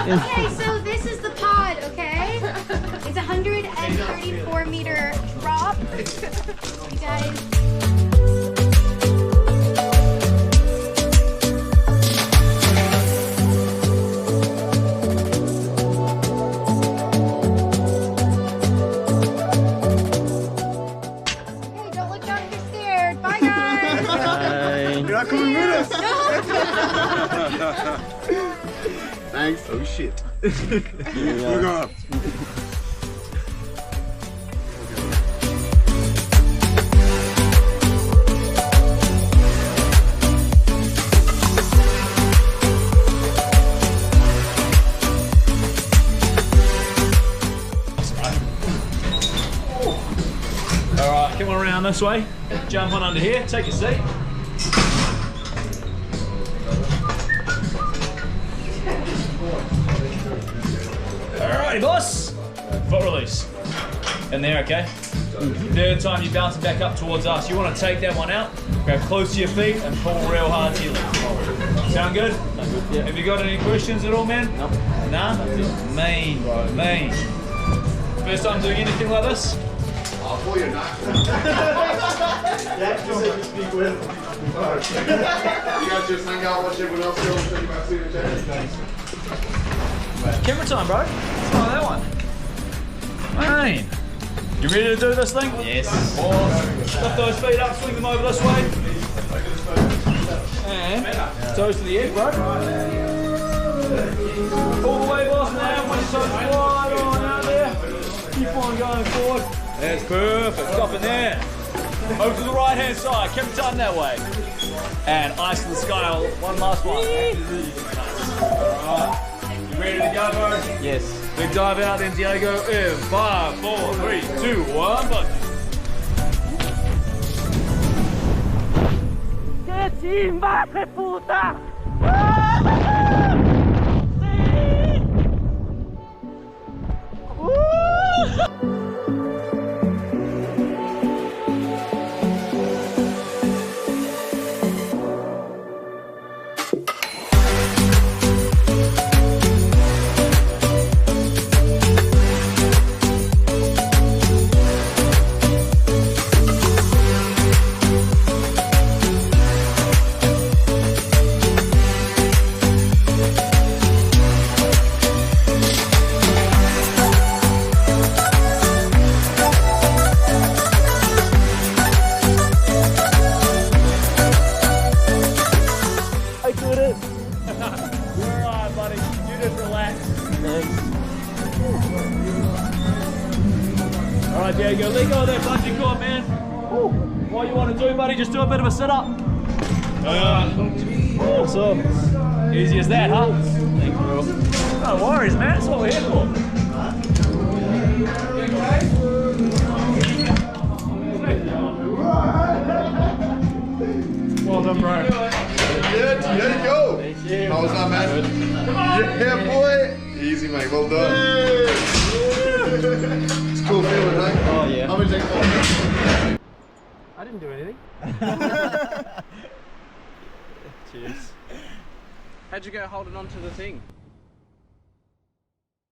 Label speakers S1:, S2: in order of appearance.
S1: Okay, so this is the pod, okay? It's a 134-meter drop. You guys. Hey, don't look down if you're scared. Bye, guys.
S2: Bye.
S3: You're not coming with us.
S1: No.
S3: Thanks. Oh shit. Look up.
S4: Alright, come on around this way. Jump on under here, take your seat. Alrighty, boss. Foot release. In there, okay? Third time you bounce it back up towards us. You want to take that one out, grab close to your feet and pull real hard to your legs. Sound good?
S2: Yeah.
S4: Have you got any questions at all, man?
S2: Nope.
S4: Nah? Mean, bro, mean. First time doing anything like this?
S3: I'll pull your knife. You guys just hang out, watch everyone else go and take you back to the channel.
S4: Camera time, bro. Let's try that one. Man. You ready to do this thing? Yes. Awesome. Lift those feet up, swing them over this way. And toes to the edge, bro. All the way, boss, now. When your toes wide on out there. Keep on going forward. That's perfect. Stop in there. Over to the right hand side. Camera time that way. And eyes to the sky. One last one. Alright. You ready to go, bro?
S2: Yes.
S4: Big dive out, then Diego in 5, 4, 3, 2, 1, button.
S5: ¡Qué chimba, qué puta!
S4: Alright, Diego, let go of that bungee cord, man. What you want to do, buddy, just do a bit of a sit-up. Awesome. Easy as that, huh? Thanks, bro. No worries, man. That's what we're here for. Well done, bro.
S3: Yeah, there you go.
S2: Thank you.
S3: How was that, man? Yeah, boy. Easy, mate. Well done. It's a cool feeling, right?
S2: Oh, yeah.
S3: How many takes?
S5: I didn't do anything.
S2: Cheers.
S5: How'd you go holding on to the thing?